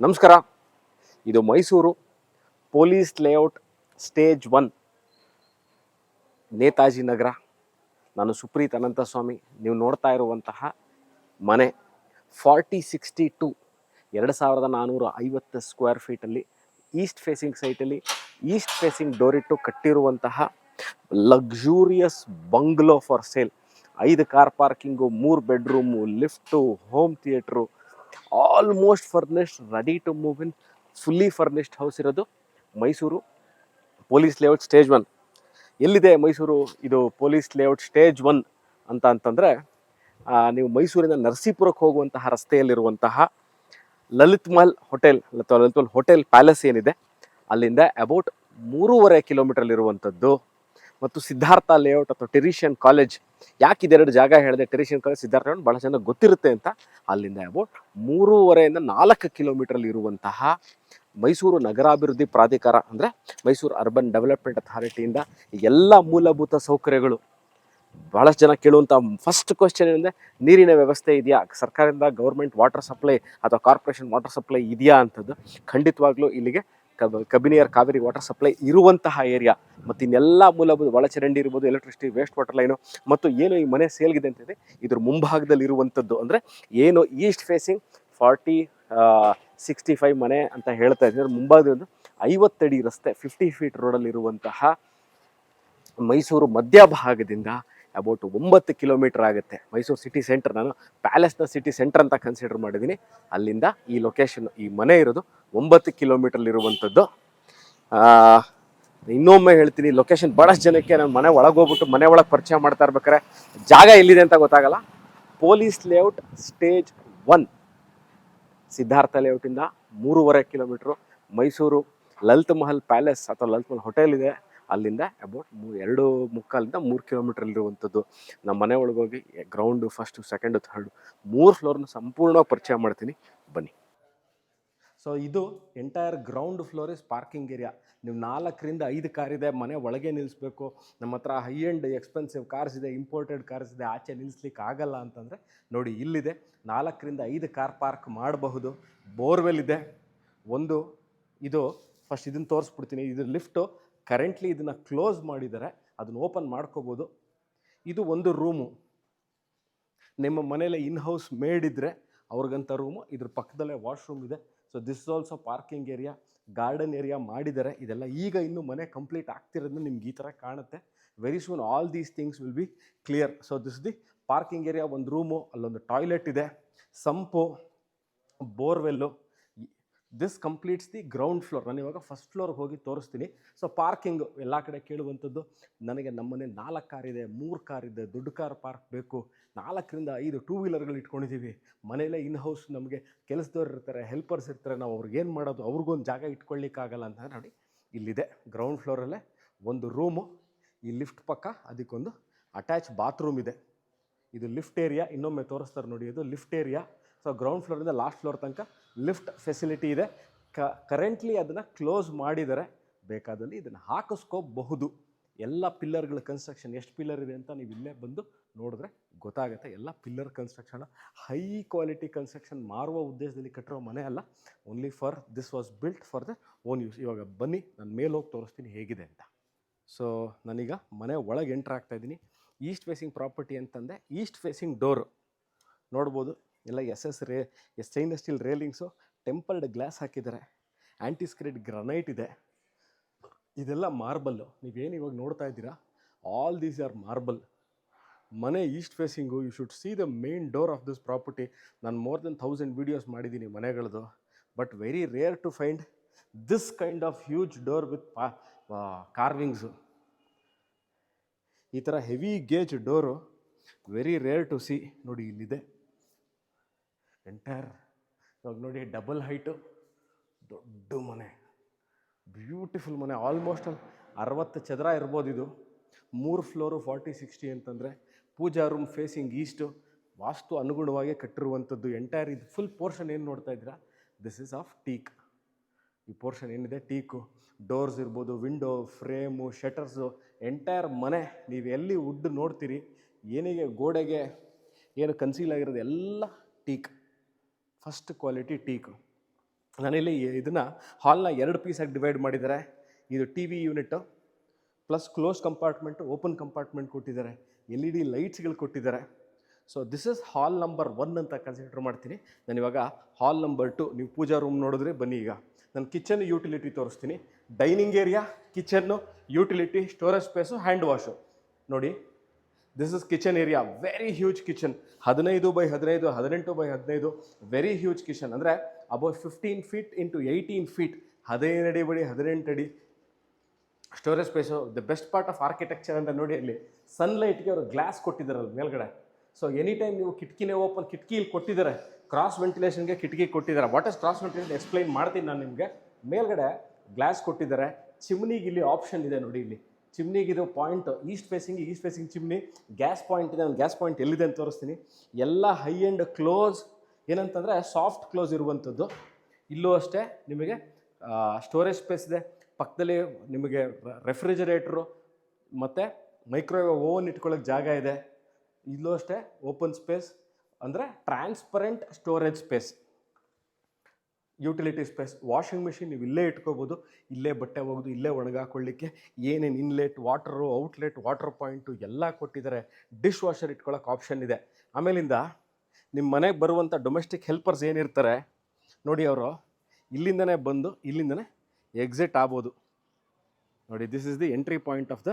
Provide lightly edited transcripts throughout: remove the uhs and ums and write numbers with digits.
ನಮಸ್ಕಾರ. ಇದು Mysuru police layout stage 1 Netaji Nagar. ನಾನು ಸುಪ್ರೀತ್ ಅನಂತಸ್ವಾಮಿ. ನೀವು ನೋಡ್ತಾ ಇರುವಂತಹ ಮನೆ 4062 2450 ಸ್ಕ್ವೇರ್ ಫೀಟಲ್ಲಿ ಈಸ್ಟ್ ಫೇಸಿಂಗ್ ಸೈಟಲ್ಲಿ ಈಸ್ಟ್ ಫೇಸಿಂಗ್ ಡೋರ್ ಇಟ್ಟು ಕಟ್ಟಿರುವಂತಹ luxurious bungalow for sale. 5 car parking, 3 bedroom, lift, home theatre, almost furnished, ready to move in, fully furnished house ಇರೋದು ಮೈಸೂರು ಪೊಲೀಸ್ ಲೇಔಟ್ ಸ್ಟೇಜ್ 1. ಎಲ್ಲಿದೆ ಮೈಸೂರು ಇದು ಪೊಲೀಸ್ ಲೇಔಟ್ ಸ್ಟೇಜ್ 1 ಅಂತಂದರೆ ನೀವು ಮೈಸೂರಿನ ನರಸೀಪುರಕ್ಕೆ ಹೋಗುವಂತಹ ರಸ್ತೆಯಲ್ಲಿರುವಂತಹ ಲಲಿತ್ ಮಹಲ್ ಹೋಟೆಲ್ ಅಥವಾ ಲಲಿತ್ ಮಹಲ್ ಹೋಟೆಲ್ ಪ್ಯಾಲೇಸ್ ಏನಿದೆ ಅಲ್ಲಿಂದ ಅಬೌಟ್ 3.5 ಕಿಲೋಮೀಟರ್ಲಿರುವಂಥದ್ದು. ಮತ್ತು ಸಿದ್ಧಾರ್ಥ ಲೇಔಟ್ ಅಥವಾ ಟೆರಿಷಿಯನ್ ಕಾಲೇಜ್, ಯಾಕೆ ಇದೆರಡು ಜಾಗ ಹೇಳಿದೆ, ಟೆರಿಷಿಯನ್ ಕಾಲೇಜ್ ಸಿದ್ಧಾರ್ಥ ಲೇಔಟ್ ಭಾಳ ಚೆನ್ನಾಗಿ ಗೊತ್ತಿರುತ್ತೆ ಅಂತ. ಅಲ್ಲಿಂದ ಅಬೌಟ್ 3.5 ಇಂದ 4 ಕಿಲೋಮೀಟರ್ಲಿ ಇರುವಂತಹ ಮೈಸೂರು ನಗರಾಭಿವೃದ್ಧಿ ಪ್ರಾಧಿಕಾರ ಅಂದರೆ ಮೈಸೂರು ಅರ್ಬನ್ ಡೆವಲಪ್ಮೆಂಟ್ ಅಥಾರಿಟಿಯಿಂದ ಎಲ್ಲ ಮೂಲಭೂತ ಸೌಕರ್ಯಗಳು. ಭಾಳಷ್ಟು ಜನ ಕೇಳುವಂಥ ಫಸ್ಟ್ ಕ್ವಶನ್ ಏನಂದರೆ ನೀರಿನ ವ್ಯವಸ್ಥೆ ಇದೆಯಾ, ಸರ್ಕಾರದಿಂದ ಗೌರ್ಮೆಂಟ್ ವಾಟರ್ ಸಪ್ಲೈ ಅಥವಾ ಕಾರ್ಪೊರೇಷನ್ ವಾಟರ್ ಸಪ್ಲೈ ಇದೆಯಾ ಅಂಥದ್ದು. ಖಂಡಿತವಾಗ್ಲೂ ಇಲ್ಲಿಗೆ ಕಬಿನಿಯರ್ ಕಾವೇರಿ ವಾಟರ್ ಸಪ್ಲೈ ಇರುವಂತಹ ಏರಿಯಾ. ಮತ್ತು ಇನ್ನೆಲ್ಲ ಮೂಲಭೂತ ಒಳಚರಂಡಿ ಇರ್ಬೋದು, ಎಲೆಕ್ಟ್ರಿಸಿಟಿ, ವೇಸ್ಟ್ ವಾಟರ್ ಲೈನು. ಮತ್ತು ಏನು ಈ ಮನೆ ಸೇಲ್ಗಿದೆ ಅಂತಿದೆ ಇದ್ರ ಮುಂಭಾಗದಲ್ಲಿ ಇರುವಂಥದ್ದು ಅಂದರೆ ಏನು ಈಸ್ಟ್ ಫೇಸಿಂಗ್ 4065 ಮನೆ ಅಂತ ಹೇಳ್ತಾ ಇದ್ದೀನಿ. ಮುಂಭಾಗದಲ್ಲಿ 50 ಅಡಿ ರಸ್ತೆ, 50 ಫೀಟ್ ರೋಡಲ್ಲಿ ಇರುವಂತಹ ಮೈಸೂರು ಮಧ್ಯಭಾಗದಿಂದ ಅಬೌಟ್ 9 ಕಿಲೋಮೀಟರ್ ಆಗುತ್ತೆ ಮೈಸೂರು ಸಿಟಿ ಸೆಂಟರ್. ನಾನು ಪ್ಯಾಲೇಸ್ನ ಸಿಟಿ ಸೆಂಟರ್ ಅಂತ ಕನ್ಸಿಡರ್ ಮಾಡಿದ್ದೀನಿ. ಅಲ್ಲಿಂದ ಈ ಲೊಕೇಶನ್, ಈ ಮನೆ ಇರೋದು 9 ಕಿಲೋಮೀಟರ್ಲಿರುವಂಥದ್ದು. ಇನ್ನೊಮ್ಮೆ ಹೇಳ್ತೀನಿ, ಲೊಕೇಶನ್ ಭಾಳಷ್ಟು ಜನಕ್ಕೆ ನಾನು ಮನೆ ಒಳಗೆ ಹೋಗ್ಬಿಟ್ಟು ಮನೆ ಒಳಗೆ ಪರಿಚಯ ಮಾಡ್ತಾ ಇರ್ಬೇಕಾರೆ ಜಾಗ ಎಲ್ಲಿದೆ ಅಂತ ಗೊತ್ತಾಗಲ್ಲ. ಪೊಲೀಸ್ ಲೇಔಟ್ ಸ್ಟೇಜ್ 1 ಸಿದ್ಧಾರ್ಥ ಲೇಔಟಿಂದ 3.5 ಕಿಲೋಮೀಟ್ರು. ಮೈಸೂರು ಲಲಿತ್ ಮಹಲ್ ಪ್ಯಾಲೇಸ್ ಅಥವಾ ಲಲಿತ್ ಮಹಲ್ ಹೋಟೆಲ್ ಇದೆ, ಅಲ್ಲಿಂದ ಅಬೌಟ್ 2.25 3 ಕಿಲೋಮೀಟರ್ಲಿರುವಂಥದ್ದು. ನಮ್ಮ ಮನೆ ಒಳಗೋಗಿ ಗ್ರೌಂಡು, ಫಸ್ಟು, ಸೆಕೆಂಡು, ಥರ್ಡು 3 ಫ್ಲೋರ್ನ ಸಂಪೂರ್ಣವಾಗಿ ಪರಿಚಯ ಮಾಡ್ತೀನಿ, ಬನ್ನಿ. ಸೊ ಇದು entire ground floor is parking area. ನೀವು 4 ರಿಂದ 5 ಕಾರ್ ಇದೆ, ಮನೆ ಒಳಗೆ ನಿಲ್ಲಿಸ್ಬೇಕು, ನಮ್ಮ ಹತ್ರ ಹೈ ಆ್ಯಂಡ್ ಎಕ್ಸ್ಪೆನ್ಸಿವ್ ಕಾರ್ಸ್ ಇದೆ, ಇಂಪೋರ್ಟೆಡ್ ಕಾರ್ಸ್ ಇದೆ, ಆಚೆ ನಿಲ್ಲಿಸ್ಲಿಕ್ಕೆ ಆಗಲ್ಲ ಅಂತಂದರೆ ನೋಡಿ ಇಲ್ಲಿದೆ. 4 ರಿಂದ 5 ಕಾರ್ ಪಾರ್ಕ್ ಮಾಡಬಹುದು. ಬೋರ್ವೆಲ್ ಇದೆ ಒಂದು. ಇದು ಫಸ್ಟ್ ಇದನ್ನು ತೋರಿಸ್ಬಿಡ್ತೀನಿ. ಇದು ಲಿಫ್ಟು, ಕರೆಂಟ್ಲಿ ಇದನ್ನು ಕ್ಲೋಸ್ ಮಾಡಿದ್ದಾರೆ, ಅದನ್ನು ಓಪನ್ ಮಾಡ್ಕೋಬೋದು. ಇದು ಒಂದು ರೂಮು. ನಿಮ್ಮ ಮನೇಲಿ ಇನ್ ಹೌಸ್ ಮೇಡ್ ಇದ್ದರೆ ಅವ್ರಿಗಂತ ರೂಮು. ಇದ್ರ ಪಕ್ಕದಲ್ಲೇ ವಾಶ್ರೂಮ್ ಇದೆ. So this is also parking area, garden area ಮಾಡಿದ್ದಾರೆ. ಇದೆಲ್ಲ ಈಗ ಇನ್ನೂ ಮನೆ ಕಂಪ್ಲೀಟ್ ಆಗ್ತಿರೋದನ್ನ ನಿಮ್ಗೆ ಈ ಥರ ಕಾಣುತ್ತೆ. Very soon all these things will be clear. So this the parking area. ಒಂದು ರೂಮು, ಅಲ್ಲೊಂದು ಟಾಯ್ಲೆಟ್ ಇದೆ, sump, borewell. This completes the ground floor. ನಾನು ಇವಾಗ ಫಸ್ಟ್ ಫ್ಲೋರ್ಗೆ ಹೋಗಿ ತೋರಿಸ್ತೀನಿ. ಸೊ ಪಾರ್ಕಿಂಗು ಎಲ್ಲ ಕಡೆ ಕೇಳುವಂಥದ್ದು. ನನಗೆ ನಮ್ಮನೆ 4 ಕಾರ್ ಇದೆ, 3 ಕಾರ್ ಇದೆ, ದೊಡ್ಡ ಕಾರ್ ಪಾರ್ಕ್ ಬೇಕು, 4 ರಿಂದ 5 ಟೂ ವೀಲರ್ಗಳು ಇಟ್ಕೊಂಡಿದ್ದೀವಿ, ಮನೇಲೇ ಇನ್ ಹೌಸ್ ನಮಗೆ ಕೆಲಸದವ್ರು ಇರ್ತಾರೆ, ಹೆಲ್ಪರ್ಸ್ ಇರ್ತಾರೆ, ನಾವು ಅವ್ರಿಗೇನು ಮಾಡೋದು, ಅವ್ರಿಗೊಂದು ಜಾಗ ಇಟ್ಕೊಳ್ಳಿಕ್ಕಾಗಲ್ಲ ಅಂತ ನೋಡಿ ಇಲ್ಲಿದೆ. ಗ್ರೌಂಡ್ ಫ್ಲೋರಲ್ಲೇ ಒಂದು ರೂಮು, ಈ ಲಿಫ್ಟ್ ಪಕ್ಕ ಅದಕ್ಕೊಂದು ಅಟ್ಯಾಚ್ ಬಾತ್ರೂಮ್ ಇದೆ. ಇದು ಲಿಫ್ಟ್ ಏರಿಯಾ. ಇನ್ನೊಮ್ಮೆ ತೋರಿಸ್ತಾರೆ ನೋಡಿ, ಇದು ಲಿಫ್ಟ್ ಏರಿಯಾ. ಸೊ ಗ್ರೌಂಡ್ ಫ್ಲೋರಿಂದ ಲಾಸ್ಟ್ ಫ್ಲೋರ್ ತನಕ ಲಿಫ್ಟ್ ಫೆಸಿಲಿಟಿ ಇದೆ. ಕರೆಂಟ್ಲಿ ಅದನ್ನು ಕ್ಲೋಸ್ ಮಾಡಿದರೆ, ಬೇಕಾದಲ್ಲಿ ಇದನ್ನು ಹಾಕಿಸ್ಕೋಬಹುದು. ಎಲ್ಲ ಪಿಲ್ಲರ್ಗಳ ಕನ್ಸ್ಟ್ರಕ್ಷನ್, ಎಷ್ಟು ಪಿಲ್ಲರ್ ಇದೆ ಅಂತ ನೀವು ಇಲ್ಲೇ ಬಂದು ನೋಡಿದ್ರೆ ಗೊತ್ತಾಗುತ್ತೆ. ಎಲ್ಲ pillar construction, high quality construction, ಮಾರುವ ಉದ್ದೇಶದಲ್ಲಿ ಕಟ್ಟಿರೋ ಮನೆ ಅಲ್ಲ. Only for this was built for the own use. ಇವಾಗ ಬನ್ನಿ, ನಾನು ಮೇಲೆ ಹೋಗಿ ತೋರಿಸ್ತೀನಿ ಹೇಗಿದೆ ಅಂತ. ಸೊ ನಾನೀಗ ಮನೆ ಒಳಗೆ ಎಂಟ್ರ್ ಆಗ್ತಾಯಿದ್ದೀನಿ. ಈಸ್ಟ್ ಫೇಸಿಂಗ್ ಪ್ರಾಪರ್ಟಿ ಅಂತಂದೆ. ಈಸ್ಟ್ ಫೇಸಿಂಗ್ ಡೋರು ನೋಡ್ಬೋದು. ಎಲ್ಲ ಸ್ಟೈನ್ಲೆಸ್ ಸ್ಟೀಲ್ ರೇಲಿಂಗ್ಸು, ಟೆಂಪಲ್ಡ್ ಗ್ಲಾಸ್ ಹಾಕಿದ್ದಾರೆ, ಆ್ಯಂಟಿಸ್ಕ್ರೇಟ್ ಗ್ರನೈಟ್ ಇದೆ. ಇದೆಲ್ಲ ಮಾರ್ಬಲ್ಲು. ನೀವೇನು ಇವಾಗ ನೋಡ್ತಾ ಇದ್ದೀರಾ, ಆಲ್ ದೀಸ್ ಆರ್ ಮಾರ್ಬಲ್. ಮನೆ east facing. You should see the main door of this property. ನಾನು ಮೋರ್ ದೆನ್ 1000 ವೀಡಿಯೋಸ್ ಮಾಡಿದ್ದೀನಿ ಮನೆಗಳದ್ದು. But very rare to find this kind of huge door with carvings. ಈ ಥರ heavy gauge door very rare to see. ನೋಡಿ ಇಲ್ಲಿದೆ entire. ಇವಾಗ ನೋಡಿ, double height ದೊಡ್ಡ ಮನೆ, ಬ್ಯೂಟಿಫುಲ್ ಮನೆ. ಆಲ್ಮೋಸ್ಟ್ 60 ಚದರ ಇರ್ಬೋದು ಇದು. 3 ಫ್ಲೋರು 40-60 ಅಂತಂದರೆ. ಪೂಜಾ ರೂಮ್ ಫೇಸಿಂಗ್ ಈಸ್ಟು, ವಾಸ್ತು ಅನುಗುಣವಾಗಿ ಕಟ್ಟಿರುವಂಥದ್ದು. ಎಂಟೈರ್ ಇದು ಫುಲ್ ಪೋರ್ಷನ್ ಏನು ನೋಡ್ತಾ ಇದ್ದೀರಾ, ದಿಸ್ ಈಸ್ ಆಫ್ ಟೀಕ್. ಈ ಪೋರ್ಷನ್ ಏನಿದೆ ಟೀಕು. ಡೋರ್ಸ್ ಇರ್ಬೋದು, ವಿಂಡೋ, ಫ್ರೇಮು, ಶಟರ್ಸು, ಎಂಟೈರ್ ಮನೆ. ನೀವು ಎಲ್ಲಿ ವುಡ್ ನೋಡ್ತೀರಿ, ಏನಿಗೆ ಗೋಡೆಗೆ ಏನು ಕನ್ಸೀಲ್ ಆಗಿರೋದು ಎಲ್ಲ ಟೀಕ್, ಫಸ್ಟ್ ಕ್ವಾಲಿಟಿ ಟೀಕು. ನಾನಿಲ್ಲಿ ಇದನ್ನು ಹಾಲ್ನ 2 ಪೀಸಾಗಿ ಡಿವೈಡ್ ಮಾಡಿದ್ದಾರೆ. ಇದು T V unit plus close compartment, open compartment ಕೊಟ್ಟಿದ್ದಾರೆ, LED ಲೈಟ್ಸ್ಗಳು ಕೊಟ್ಟಿದ್ದಾರೆ. So this is hall number 1 ಅಂತ ಕನ್ಸಿಡರ್ ಮಾಡ್ತೀನಿ. ನಾನು ಇವಾಗ ಹಾಲ್ ನಂಬರ್ 2, ನೀವು ಪೂಜಾ ರೂಮ್ ನೋಡಿದ್ರೆ ಬನ್ನಿ. ಈಗ ನಾನು ಕಿಚನ್ ಯೂಟಿಲಿಟಿ ತೋರಿಸ್ತೀನಿ. Dining area, kitchen, utility, storage space, hand wash. ನೋಡಿ, this is kitchen area, very huge kitchen. 15x15, 18x15, very huge kitchen. ಅಂದರೆ ಅಬೌಟ್ 15 ಫೀಟ್ ಇಂಟು 18 ಫೀಟ್, 15 ಅಡಿ ಬಡಿ 18 ಅಡಿ storage space. The best part of architecture ಅಂತ ನೋಡಿ, ಅಲ್ಲಿ ಸನ್ಲೈಟ್ಗೆ ಅವರು glass ಕೊಟ್ಟಿದ್ದಾರಲ್ಲ ಮೇಲ್ಗಡೆ. ಸೊ ಎನಿ ಟೈಮ್ ನೀವು ಕಿಟಕಿನೇ ಓಪನ್, ಕಿಟಕಿ ಇಲ್ಲಿ ಕೊಟ್ಟಿದ್ದಾರೆ, ಕ್ರಾಸ್ ವೆಂಟಿಲೇಷನ್ಗೆ ಕಿಟಕಿ ಕೊಟ್ಟಿದ್ದಾರೆ. What is cross ventilation explain ಮಾಡ್ತೀನಿ ನಾನು ನಿಮಗೆ. ಮೇಲ್ಗಡೆ ಗ್ಲಾಸ್ ಕೊಟ್ಟಿದ್ದಾರೆ. ಚಿಮ್ನಿಗೆ ಇಲ್ಲಿ ಆಪ್ಷನ್ ಇದೆ ನೋಡಿ, ಇಲ್ಲಿ ಚಿಮ್ನಿಗಿದು point east facing chimney. Gas point ಇದೆ, ನಾನು ಗ್ಯಾಸ್ ಪಾಯಿಂಟ್ ಎಲ್ಲಿದೆ ಅಂತ ತೋರಿಸ್ತೀನಿ. ಎಲ್ಲ ಹೈ ಆ್ಯಂಡ್ ಕ್ಲೋಸ್, ಏನಂತಂದರೆ ಸಾಫ್ಟ್ ಕ್ಲೋಸ್ ಇರುವಂಥದ್ದು. ಇಲ್ಲೂ ಅಷ್ಟೇ ನಿಮಗೆ ಸ್ಟೋರೇಜ್ ಸ್ಪೇಸ್ ಇದೆ. ಪಕ್ಕದಲ್ಲಿ ನಿಮಗೆ ರೆಫ್ರಿಜರೇಟ್ರು ಮತ್ತು ಮೈಕ್ರೋವೇವ್ ಓವನ್ ಇಟ್ಕೊಳ್ಳೋಕ್ಕೆ ಜಾಗ ಇದೆ. ಇಲ್ಲೂ ಅಷ್ಟೇ ಓಪನ್ ಸ್ಪೇಸ್, ಅಂದರೆ transparent storage space, utility space. Washing machine ನೀವು ಇಲ್ಲೇ ಇಟ್ಕೋಬೋದು, ಇಲ್ಲೇ ಬಟ್ಟೆ ಒಗೆದು ಇಲ್ಲೇ ಒಣಗಾಕೊಳ್ಳಿಕ್ಕೆ ಏನೇನು inlet, water, outlet, water point ಎಲ್ಲ ಕೊಟ್ಟಿದ್ದಾರೆ. ಡಿಶ್ ವಾಷರ್ ಇಟ್ಕೊಳ್ಳೋಕೆ ಆಪ್ಷನ್ ಇದೆ. ಆಮೇಲಿಂದ ನಿಮ್ಮ ಮನೆಗೆ ಬರುವಂಥ ಡೊಮೆಸ್ಟಿಕ್ ಹೆಲ್ಪರ್ಸ್ ಏನಿರ್ತಾರೆ ನೋಡಿ, ಅವರು ಇಲ್ಲಿಂದನೇ ಬಂದು ಇಲ್ಲಿಂದನೇ ಎಕ್ಸಿಟ್ ಆಗ್ಬೋದು. ನೋಡಿ, this is the entry point of the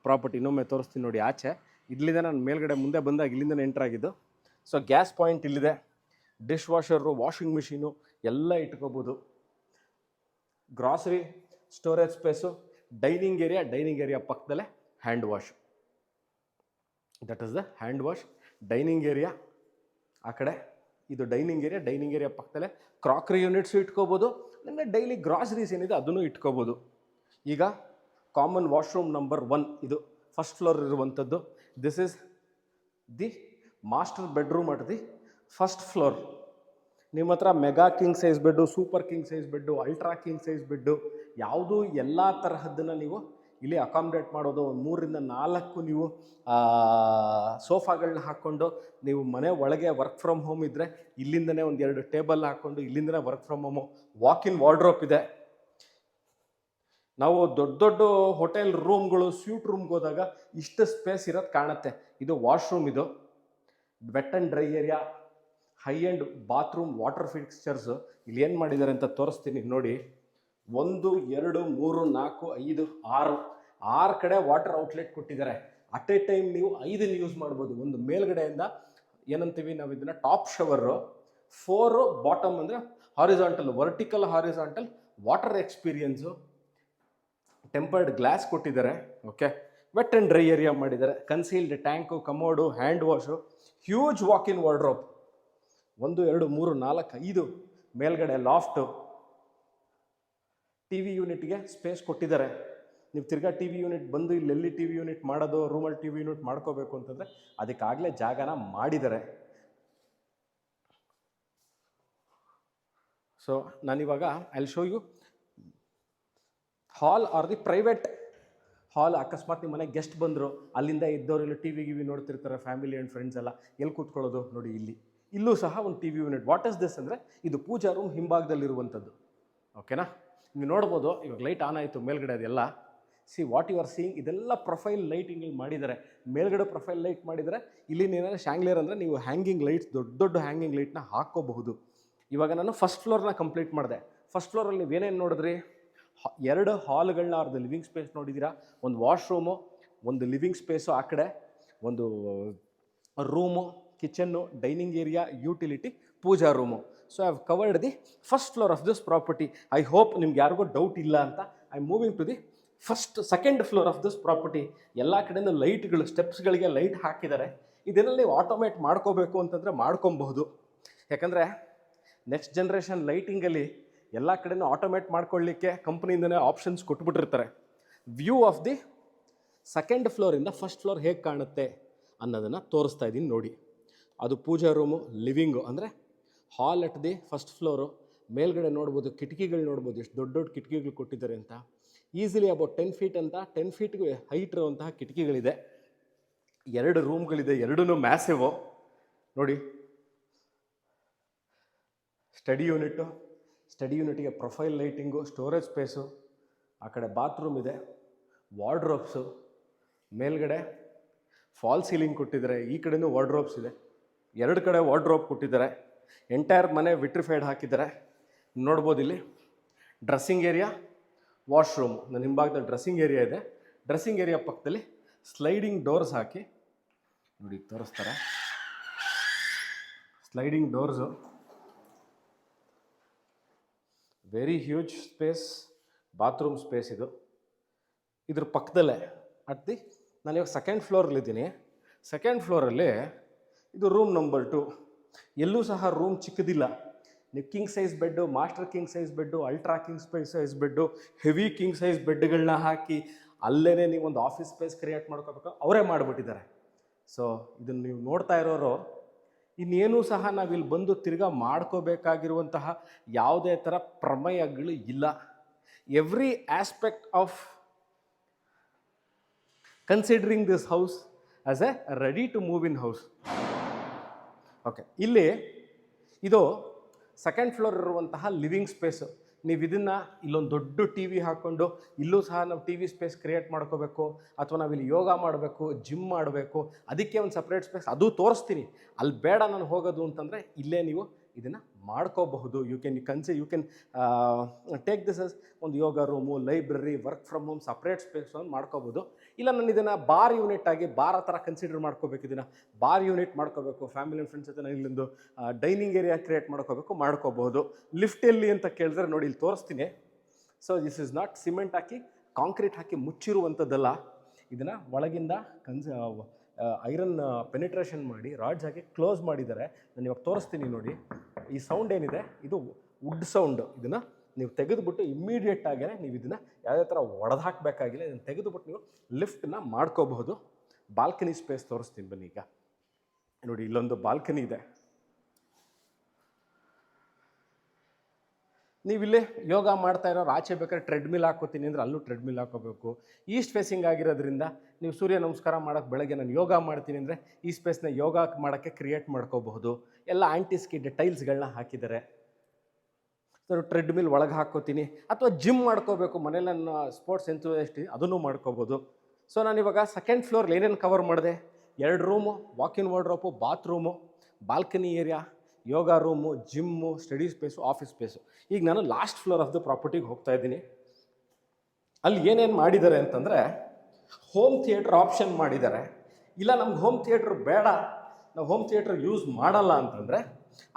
property. ಇನ್ನೊಮ್ಮೆ ತೋರಿಸ್ತೀನಿ ನೋಡಿ. ಆಚೆ ಇಲ್ಲಿಂದ ನಾನು ಮೇಲ್ಗಡೆ ಮುಂದೆ ಬಂದಾಗ ಇಲ್ಲಿಂದನೇ ಎಂಟ್ರ್ ಆಗಿದ್ದು. ಸೊ ಗ್ಯಾಸ್ ಪಾಯಿಂಟ್ ಇಲ್ಲಿದೆ, ಡಿಶ್ ವಾಷರು, ವಾಷಿಂಗ್ ಮಿಷಿನು ಎಲ್ಲ ಇಟ್ಕೋಬೋದು. Grocery, storage space, dining area ಪಕ್ಕದಲ್ಲೇ hand wash. That is the hand wash. Dining area ಆ ಕಡೆ, ಇದು ಡೈನಿಂಗ್ ಏರಿಯಾ ಪಕ್ಕದಲ್ಲೇ ಕ್ರಾಕರಿ ಯೂನಿಟ್ಸು ಇಟ್ಕೋಬೋದು. ನಿಮಗೆ ಡೈಲಿ ಗ್ರಾಸರೀಸ್ ಏನಿದೆ ಅದನ್ನು ಇಟ್ಕೋಬೋದು. ಈಗ ಕಾಮನ್ ವಾಶ್ರೂಮ್ ನಂಬರ್ 1, ಇದು ಫಸ್ಟ್ ಫ್ಲೋರ್ ಇರುವಂಥದ್ದು. This is the master bedroom at the first floor. ನಿಮ್ಮ ಹತ್ರ mega king size bed, super king size bed, ultra king size bed, ಯಾವುದು ಎಲ್ಲ ತರಹದ್ದನ್ನು ನೀವು ಇಲ್ಲಿ ಅಕಾಮಿಡೇಟ್ ಮಾಡೋದು. 3 ರಿಂದ 4 ನೀವು ಸೋಫಾಗಳನ್ನ ಹಾಕ್ಕೊಂಡು, ನೀವು ಮನೆ ಒಳಗೆ ವರ್ಕ್ ಫ್ರಮ್ ಹೋಮ್ ಇದ್ದರೆ ಇಲ್ಲಿಂದನೇ 1-2 ಟೇಬಲ್ ಹಾಕ್ಕೊಂಡು ಇಲ್ಲಿಂದನೇ work from home. Walk in wardrobe ಇದೆ. ನಾವು ದೊಡ್ಡ ದೊಡ್ಡ ಹೋಟೆಲ್ ರೂಮ್ಗಳು, ಸ್ವೀಟ್ ರೂಮ್ಗೆ ಹೋದಾಗ ಇಷ್ಟು ಸ್ಪೇಸ್ ಇರೋದು ಕಾಣುತ್ತೆ. ಇದು ವಾಶ್ರೂಮ್, ಇದು wet and dry area, high end bathroom, water fixtures. ಇಲ್ಲಿ ಏನು ಮಾಡಿದ್ದಾರೆ ಅಂತ ತೋರಿಸ್ತೀನಿ ನೋಡಿ. 1, 2, 3, 4, 5, 6 ಕಡೆ ವಾಟರ್ ಔಟ್ಲೆಟ್ ಕೊಟ್ಟಿದ್ದಾರೆ. ಅಟ್ ಎ ಟೈಮ್ ನೀವು 5 ಯೂಸ್ ಮಾಡ್ಬೋದು. ಒಂದು ಮೇಲ್ಗಡೆಯಿಂದ ಏನಂತೀವಿ ನಾವು ಇದನ್ನು ಟಾಪ್ ಶವರು, 4 ಬಾಟಮ್ ಅಂದರೆ horizontal, vertical horizontal water experience. Tempered glass ಕೊಟ್ಟಿದ್ದಾರೆ. Okay, wet and dry area ಮಾಡಿದ್ದಾರೆ. Concealed tank, commode, hand wash, huge walk in wardrobe. 1, 2, 3, 4, 5 ಮೇಲ್ಗಡೆ ಲಾಫ್ಟು. ಟಿ ವಿ ಯೂನಿಟ್ಗೆ ಸ್ಪೇಸ್ ಕೊಟ್ಟಿದ್ದಾರೆ. ನೀವು ತಿರ್ಗಾ ಟಿ ವಿ ಯೂನಿಟ್ ಬಂದು ಇಲ್ಲೆಲ್ಲಿ ಟಿ ವಿ ಯೂನಿಟ್ ಮಾಡೋದು, ರೂಮಲ್ಲಿ ಟಿ ವಿ ಯೂನಿಟ್ ಮಾಡ್ಕೋಬೇಕು ಅಂತಂದರೆ ಅದಕ್ಕಾಗಲೇ ಜಾಗನ ಮಾಡಿದ್ದಾರೆ. ಸೊ ನಾನಿವಾಗ I show you hall are the private hall. ಅಕಸ್ಮಾತ್ ನಿಮ್ಮ ಮನೆಗೆ ಗೆಸ್ಟ್ ಬಂದರು, ಅಲ್ಲಿಂದ ಇದ್ದವರೆಲ್ಲ ಟಿ ವಿ ನೋಡ್ತಿರ್ತಾರೆ, ಫ್ಯಾಮಿಲಿ ಆ್ಯಂಡ್ ಫ್ರೆಂಡ್ಸ್ ಎಲ್ಲ. ಎಲ್ಲಿ ಕೂತ್ಕೊಳ್ಳೋದು ನೋಡಿ, ಇಲ್ಲೂ ಸಹ ಒಂದು T V unit. What is this ಅಂದರೆ ಇದು ಪೂಜಾ ರೂಮ್ ಹಿಂಭಾಗದಲ್ಲಿರುವಂಥದ್ದು. ಓಕೆನಾ, ನೀವು ನೋಡ್ಬೋದು. ಇವಾಗ ಲೈಟ್ ಆನ್ ಆಯಿತು ಮೇಲ್ಗಡೆ, ಅದೆಲ್ಲ see what you are seeing. ಇದೆಲ್ಲ ಪ್ರೊಫೈಲ್ ಲೈಟಿಂಗ್ ಮಾಡಿದ್ದಾರೆ. ಮೇಲ್ಗಡೆ ಪ್ರೊಫೈಲ್ ಲೈಟ್ ಮಾಡಿದರೆ, ಇಲ್ಲಿ ಏನಾದರೆ ಶಾಂಗ್ಲಿಯರ್ ಅಂದರೆ ನೀವು ಹ್ಯಾಂಗಿಂಗ್ ಲೈಟ್ಸ್, ದೊಡ್ಡ ಹ್ಯಾಂಗಿಂಗ್ ಲೈಟ್ನ ಹಾಕ್ಕೋಬಹುದು. ಇವಾಗ ನಾನು ಫಸ್ಟ್ ಫ್ಲೋರ್ನ ಕಂಪ್ಲೀಟ್ ಮಾಡಿದೆ. ಫಸ್ಟ್ ಫ್ಲೋರಲ್ಲಿ ನೀವೇನೇನು ನೋಡಿದ್ರಿ? 2 ಹಾಲ್ಗಳನ್ನ, ಅವ್ರದ್ದು ಲಿವಿಂಗ್ ಸ್ಪೇಸ್ ನೋಡಿದ್ದೀರಾ. ಒಂದು ವಾಶ್ರೂಮು, ಒಂದು ಲಿವಿಂಗ್ ಸ್ಪೇಸು, ಆ ಕಡೆ ಒಂದು room, kitchen, dining area, utility, ಪೂಜಾ room. So I have covered the first floor of this property. I hope ನಿಮ್ಗೆ ಯಾರಿಗೂ ಡೌಟ್ ಇಲ್ಲ ಅಂತ. I am moving to the second floor of this property. ಎಲ್ಲ ಕಡೆಯಿಂದ ಲೈಟ್ಗಳು, ಸ್ಟೆಪ್ಸ್ಗಳಿಗೆ ಲೈಟ್ ಹಾಕಿದ್ದಾರೆ. ಇದನ್ನೆಲ್ಲ ನೀವು ಆಟೋಮೇಟ್ ಮಾಡ್ಕೋಬೇಕು ಅಂತಂದರೆ ಮಾಡ್ಕೊಬಹುದು. ಯಾಕಂದರೆ ನೆಕ್ಸ್ಟ್ ಜನ್ರೇಷನ್ ಲೈಟಿಂಗಲ್ಲಿ ಎಲ್ಲ ಕಡೆನೂ ಆಟೋಮೇಟ್ ಮಾಡ್ಕೊಳ್ಳಿಕ್ಕೆ ಕಂಪ್ನಿಯಿಂದನೇ ಆಪ್ಷನ್ಸ್ ಕೊಟ್ಬಿಟ್ಟಿರ್ತಾರೆ. ವ್ಯೂ ಆಫ್ ದಿ ಸೆಕೆಂಡ್ ಫ್ಲೋರಿಂದ ಫಸ್ಟ್ ಫ್ಲೋರ್ ಹೇಗೆ ಕಾಣುತ್ತೆ ಅನ್ನೋದನ್ನು ತೋರಿಸ್ತಾ ಇದ್ದೀನಿ ನೋಡಿ. ಅದು ಪೂಜಾ ರೂಮು, ಲಿವಿಂಗು, ಅಂದರೆ ಹಾಲ್ ಅಟ್ ದಿ ಫಸ್ಟ್ ಫ್ಲೋರು. ಮೇಲ್ಗಡೆ ನೋಡ್ಬೋದು, ಕಿಟಕಿಗಳು ನೋಡ್ಬೋದು, ಎಷ್ಟು ದೊಡ್ಡ ಕಿಟಕಿಗಳು ಕೊಟ್ಟಿದ್ದಾರೆ ಅಂತ. ಈಸಿಲಿ ಅಬೌಟ್ 10 ಫೀಟ್ ಅಂತ, 10 ಫೀಟ್ಗೆ ಹೈಟ್ ಇರುವಂತಹ ಕಿಟಕಿಗಳಿದೆ. 2 ರೂಮ್ಗಳಿದೆ, 2 ಮ್ಯಾಸಿವು ನೋಡಿ. ಸ್ಟಡಿ ಯೂನಿಟ್ಟು, ಸ್ಟಡಿ ಯೂನಿಟಿಗೆ ಪ್ರೊಫೈಲ್ ಲೈಟಿಂಗು, ಸ್ಟೋರೇಜ್ ಸ್ಪೇಸು, ಆ ಕಡೆ ಬಾತ್ರೂಮ್ ಇದೆ, ವಾರ್ಡ್ರೋಬ್ಸು, ಮೇಲ್ಗಡೆ ಫಾಲ್ ಸೀಲಿಂಗ್ ಕೊಟ್ಟಿದ್ದಾರೆ, ಈ ಕಡೆನೂ ವಾರ್ಡ್ರೋಬ್ಸ್ ಇದೆ, 2 ಕಡೆ ವಾರ್ಡ್ರೋಬ್ ಕೊಟ್ಟಿದ್ದಾರೆ, ಎಂಟೈರ್ ಮನೆ ವಿಟ್ರಿಫೈಡ್ ಹಾಕಿದ್ದಾರೆ. ನೋಡ್ಬೋದು ಇಲ್ಲಿ ಡ್ರೆಸ್ಸಿಂಗ್ ಏರಿಯಾ, ವಾಶ್ರೂಮ್, ನನ್ನ ಹಿಂಭಾಗದಲ್ಲಿ ಡ್ರೆಸ್ಸಿಂಗ್ ಏರಿಯಾ ಇದೆ. ಡ್ರೆಸ್ಸಿಂಗ್ ಏರಿಯಾ ಪಕ್ಕದಲ್ಲಿ ಸ್ಲೈಡಿಂಗ್ ಡೋರ್ಸ್ ಹಾಕಿ ನೋಡಿ ತೋರಿಸ್ತಾರೆ. Sliding doors, very huge space, bathroom space ಇದು. ಇದ್ರ ಪಕ್ಕದಲ್ಲೇ ನಾನಿವಾಗ ಸೆಕೆಂಡ್ ಫ್ಲೋರಲ್ಲಿದ್ದೀನಿ. ಸೆಕೆಂಡ್ ಫ್ಲೋರಲ್ಲಿ ಇದು ರೂಮ್ ನಂಬರ್ 2. ಎಲ್ಲೂ ಸಹ ರೂಮ್ ಚಿಕ್ಕದಿಲ್ಲ. ನೀವು king size bed, master king size bed, ultra king size bed, heavy king size ಬೆಡ್ಗಳನ್ನ ಹಾಕಿ ಅಲ್ಲೇ ನೀವು ಒಂದು ಆಫೀಸ್ ಸ್ಪೇಸ್ ಕ್ರಿಯೇಟ್ ಮಾಡ್ಕೋಬೇಕು, ಅವರೇ ಮಾಡಿಬಿಟ್ಟಿದ್ದಾರೆ. ಸೊ ಇದನ್ನು ನೀವು ನೋಡ್ತಾ ಇರೋರು ಇನ್ನೇನೂ ಸಹ ನಾವಿಲ್ಲಿ ಬಂದು ತಿರ್ಗಾ ಮಾಡ್ಕೋಬೇಕಾಗಿರುವಂತಹ ಯಾವುದೇ ಥರ ಪ್ರಮೇಯಗಳು ಇಲ್ಲ. Every aspect of considering this house as a ready to move in house. Okay, ಇಲ್ಲಿ ಇದು ಸೆಕೆಂಡ್ ಫ್ಲೋರ್ ಇರುವಂತಹ ಲಿವಿಂಗ್ ಸ್ಪೇಸು. ನೀವು ಇದನ್ನು ಇಲ್ಲೊಂದು ದೊಡ್ಡ ಟಿ ವಿ ಹಾಕ್ಕೊಂಡು ಇಲ್ಲೂ ಸಹ ನಾವು ಟಿ ವಿ ಸ್ಪೇಸ್ ಕ್ರಿಯೇಟ್ ಮಾಡ್ಕೋಬೇಕು, ಅಥವಾ ನಾವಿಲ್ಲಿ ಯೋಗ ಮಾಡಬೇಕು, ಜಿಮ್ ಮಾಡಬೇಕು, ಅದಕ್ಕೆ ಒಂದು ಸಪ್ರೇಟ್ ಸ್ಪೇಸ್, ಅದು ತೋರಿಸ್ತೀನಿ. ಅಲ್ಲಿ ಬೇಡ ನಾನು ಹೋಗೋದು ಅಂತಂದರೆ ಇಲ್ಲೇ ನೀವು ಇದನ್ನು ಮಾಡ್ಕೋಬಹುದು. You can take this as ಒಂದು ಯೋಗ room, library, work from home, separate space ಒಂದು ಮಾಡ್ಕೋಬೋದು. ಇಲ್ಲ ನಾನು ಇದನ್ನು ಬಾರ್ ಯೂನಿಟ್ ಆಗಿ ಬಾರ್ ಥರ ಕನ್ಸಿಡರ್ ಮಾಡ್ಕೋಬೇಕು, ಇದನ್ನು ಬಾರ್ ಯೂನಿಟ್ ಮಾಡ್ಕೋಬೇಕು, ಫ್ಯಾಮಿಲಿ ಆ್ಯಂಡ್ ಫ್ರೆಂಡ್ಸ್ ಜೊತೆ ನಾನು ಇಲ್ಲೊಂದು ಡೈನಿಂಗ್ ಏರಿಯಾ ಕ್ರಿಯೇಟ್ ಮಾಡ್ಕೋಬೋದು. ಲಿಫ್ಟ್ ಎಲ್ಲಿ ಅಂತ ಕೇಳಿದ್ರೆ ನೋಡಿ ಇಲ್ಲಿ ತೋರಿಸ್ತೀನಿ. So this is not cement ಹಾಕಿ ಕಾಂಕ್ರೀಟ್ ಹಾಕಿ ಮುಚ್ಚಿರುವಂಥದ್ದಲ್ಲ. ಇದನ್ನು ಒಳಗಿಂದ ಐರನ್ ಪೆನಿಟ್ರೇಷನ್ ಮಾಡಿ ರಾಡ್ಸ್ ಹಾಕಿ ಕ್ಲೋಸ್ ಮಾಡಿದ್ದಾರೆ. ನಾನು ಇವಾಗ ತೋರಿಸ್ತೀನಿ ನೋಡಿ. ಈ ಸೌಂಡ್ ಏನಿದೆ ಇದು ವುಡ್ ಸೌಂಡು. ಇದನ್ನು ನೀವು ತೆಗೆದುಬಿಟ್ಟು ಇಮ್ಮಿಡಿಯೇಟ್ ಆಗೇ ನೀವು ಇದನ್ನು ಯಾವುದೇ ಥರ ಒಡೆದು ಹಾಕಬೇಕಾಗಿಲ್ಲ. ಇದನ್ನು ತೆಗೆದುಬಿಟ್ಟು ನೀವು ಲಿಫ್ಟನ್ನ ಮಾಡ್ಕೋಬಹುದು. ಬಾಲ್ಕನಿ ಸ್ಪೇಸ್ ತೋರಿಸ್ತೀನಿ ಬನ್ನಿ. ಈಗ ನೋಡಿ ಇಲ್ಲೊಂದು ಬಾಲ್ಕನಿ ಇದೆ. ನೀವಿಲ್ಲೇ ಯೋಗ ಮಾಡ್ತಾ ಇರೋರು ಆಚೆ ಬೇಕಾದ್ರೆ ಟ್ರೆಡ್ಮಿಲ್ ಹಾಕೋತೀನಿ ಅಂದರೆ ಅಲ್ಲೂ ಟ್ರೆಡ್ಮಿಲ್ ಹಾಕೋಬೇಕು. ಈಸ್ಟ್ ಫೇಸಿಂಗ್ ಆಗಿರೋದ್ರಿಂದ ನೀವು ಸೂರ್ಯ ನಮಸ್ಕಾರ ಮಾಡೋಕ್ಕೆ ಬೆಳಗ್ಗೆ ನಾನು ಯೋಗ ಮಾಡ್ತೀನಿ ಅಂದರೆ ಈ ಸ್ಪೇಸ್ನ ಯೋಗ ಮಾಡೋಕ್ಕೆ ಕ್ರಿಯೇಟ್ ಮಾಡ್ಕೋಬಹುದು. ಎಲ್ಲ ಆ್ಯಂಟಿಸ್ಕಿಡ್ ಟೈಲ್ಸ್ಗಳನ್ನ ಹಾಕಿದ್ದಾರೆ. ಸೊ ಟ್ರೆಡ್ಮಿಲ್ ಒಳಗೆ ಹಾಕ್ಕೋತೀನಿ, ಅಥವಾ ಜಿಮ್ ಮಾಡ್ಕೋಬೇಕು ಮನೇಲಿ, ನನ್ನ ಸ್ಪೋರ್ಟ್ಸ್ ಎಂಥೂಸಿಯಾಸ್ಟ್ ಅದನ್ನು ಮಾಡ್ಕೋಬೋದು. ಸೊ ನಾನಿವಾಗ ಸೆಕೆಂಡ್ ಫ್ಲೋರ್ಲಿ ಏನೇನು ಕವರ್ ಮಾಡಿದೆ? 2 room, walk in wardrobe, bathroom, balcony area, ಯೋಗ room, gym, study space, office space. ಈಗ ನಾನು ಲಾಸ್ಟ್ ಫ್ಲೋರ್ ಆಫ್ ದ ಪ್ರಾಪರ್ಟಿಗೆ ಹೋಗ್ತಾ ಇದ್ದೀನಿ. ಅಲ್ಲಿ ಏನೇನು ಮಾಡಿದ್ದಾರೆ ಅಂತಂದರೆ ಹೋಮ್ ಥಿಯೇಟ್ರ್ ಆಪ್ಷನ್ ಮಾಡಿದ್ದಾರೆ. ಇಲ್ಲ ನಮ್ಗೆ ಹೋಮ್ ಥಿಯೇಟ್ರ್ ಬೇಡ, ನಾವು ಹೋಮ್ ಥಿಯೇಟ್ರ್ ಯೂಸ್ ಮಾಡಲ್ಲ ಅಂತಂದರೆ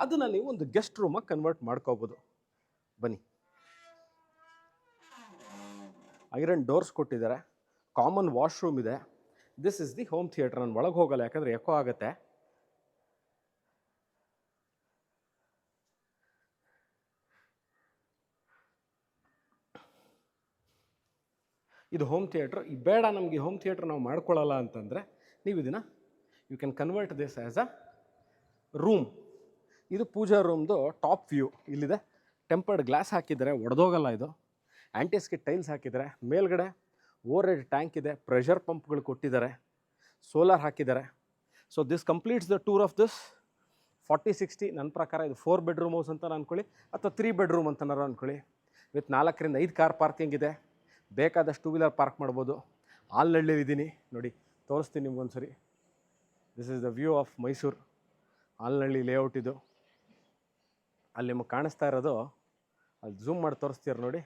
ಅದನ್ನು ನೀವು ಒಂದು ಗೆಸ್ಟ್ ರೂಮಾಗಿ ಕನ್ವರ್ಟ್ ಮಾಡ್ಕೋಬೋದು. ಬನ್ನಿ, ಐರನ್ ಡೋರ್ಸ್ ಕೊಟ್ಟಿದ್ದಾರೆ, ಕಾಮನ್ ವಾಶ್ರೂಮ್ ಇದೆ. This is the home theatre. ನಾನು ಒಳಗೆ ಹೋಗಲ್ಲ ಯಾಕಂದರೆ ಎಕೋ ಆಗುತ್ತೆ. ಇದು ಹೋಮ್ ಥಿಯೇಟ್ರ್. ಈ ಬೇಡ ನಮಗೆ ಹೋಮ್ ಥಿಯೇಟ್ರ್ ನಾವು ಮಾಡ್ಕೊಳ್ಳಲ್ಲ ಅಂತಂದರೆ ನೀವು ಇದನ್ನು you can convert this as a room. ಇದು ಪೂಜಾ ರೂಮ್ದು ಟಾಪ್ ವ್ಯೂ. ಇಲ್ಲಿದೆ, ಟೆಂಪರ್ಡ್ ಗ್ಲಾಸ್ ಹಾಕಿದ್ದಾರೆ, ಒಡೆದೋಗಲ್ಲ ಇದು. ಆ್ಯಂಟಿಸ್ಕಿಡ್ ಟೈಲ್ಸ್ ಹಾಕಿದ್ದಾರೆ. ಮೇಲ್ಗಡೆ ಓವರ್ ಹೆಡ್ ಟ್ಯಾಂಕ್ ಇದೆ, ಪ್ರೆಷರ್ ಪಂಪ್ಗಳು ಕೊಟ್ಟಿದ್ದಾರೆ, ಸೋಲಾರ್ ಹಾಕಿದ್ದಾರೆ. So this completes the tour of this 40-60. ನನ್ನ ಪ್ರಕಾರ ಇದು 4 ಬೆಡ್ರೂಮ್ ಹೌಸ್ ಅಂತ ಅಂದ್ಕೊಳ್ಳಿ, ಅಥವಾ 3 ಬೆಡ್ರೂಮ್ ಅಂತನಾರು ಅಂದ್ಕೊಳ್ಳಿ. ವಿತ್ 4ರಿಂದ 5 ಕಾರ್ ಪಾರ್ಕಿಂಗ್ ಇದೆ. ಬೇಕಾದಷ್ಟು 2 ವೀಲರ್ ಪಾರ್ಕ್ ಮಾಡ್ಬೋದು. ಆಲ್ನಳ್ಳಿಲಿದ್ದೀನಿ ನೋಡಿ, ತೋರಿಸ್ತೀನಿ ನಿಮ್ಗೊಂದು ಸರಿ. This is the view of Mysuru. Alanahalli layout ಇದು. ಅಲ್ಲಿ ನಿಮಗೆ ಕಾಣಿಸ್ತಾ ಇರೋದು, ಅಲ್ಲಿ ಝೂಮ್ ಮಾಡಿ ತೋರಿಸ್ತೀರ ನೋಡಿ,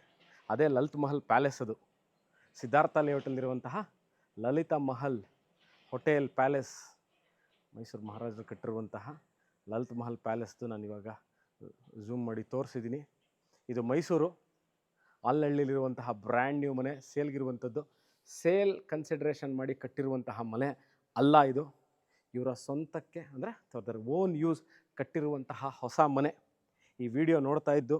ಅದೇ ಲಲಿತ್ ಮಹಲ್ ಪ್ಯಾಲೇಸ್. ಅದು ಸಿದ್ಧಾರ್ಥ ಲೇಔಟಲ್ಲಿರುವಂತಹ ಲಲಿತಾ ಮಹಲ್ ಹೋಟೆಲ್ ಪ್ಯಾಲೇಸ್, ಮೈಸೂರು ಮಹಾರಾಜರು ಕಟ್ಟಿರುವಂತಹ ಲಲಿತ್ ಮಹಲ್ ಪ್ಯಾಲೇಸ್ದು ನಾನು ಇವಾಗ ಝೂಮ್ ಮಾಡಿ ತೋರಿಸಿದ್ದೀನಿ. ಇದು ಮೈಸೂರು ಆಲ್ನಳ್ಳಿಲಿರುವಂತಹ ಬ್ರ್ಯಾಂಡ್ ನ್ಯೂ ಮನೆ, ಸೇಲ್ಗಿರುವಂಥದ್ದು. ಸೇಲ್ ಕನ್ಸಿಡ್ರೇಷನ್ ಮಾಡಿ ಕಟ್ಟಿರುವಂತಹ ಮನೆ ಅಲ್ಲ ಇದು. ಇವರ ಸ್ವಂತಕ್ಕೆ ಅಂದರೆ ದರ್ ಓನ್ ಯೂಸ್ ಕಟ್ಟಿರುವಂತಹ ಹೊಸ ಮನೆ. ಈ ವಿಡಿಯೋ ನೋಡ್ತಾ ಇದ್ದು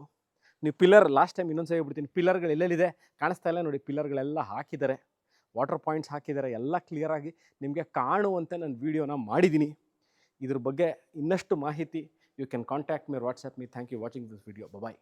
ನೀವು ಪಿಲ್ಲರ್, ಲಾಸ್ಟ್ ಟೈಮ್ ಇನ್ನೊಂದು ಸರಿ ಹೇಳ್ಬಿಡ್ತೀನಿ, ಪಿಲ್ಲರ್ಗಳು ಎಲ್ಲೆಲ್ಲಿದೆ ಕಾಣಿಸ್ತಾ ಇಲ್ಲ ನೋಡಿ. ಪಿಲ್ಲರ್ಗಳೆಲ್ಲ ಹಾಕಿದ್ದಾರೆ, ವಾಟರ್ ಪಾಯಿಂಟ್ಸ್ ಹಾಕಿದ್ದಾರೆ, ಎಲ್ಲ ಕ್ಲಿಯರಾಗಿ ನಿಮಗೆ ಕಾಣುವಂತೆ ನಾನು ವಿಡಿಯೋನ ಮಾಡಿದ್ದೀನಿ. ಇದ್ರ ಬಗ್ಗೆ ಇನ್ನಷ್ಟು ಮಾಹಿತಿ you can contact me, WhatsApp me. Thank you watching this video. Bye.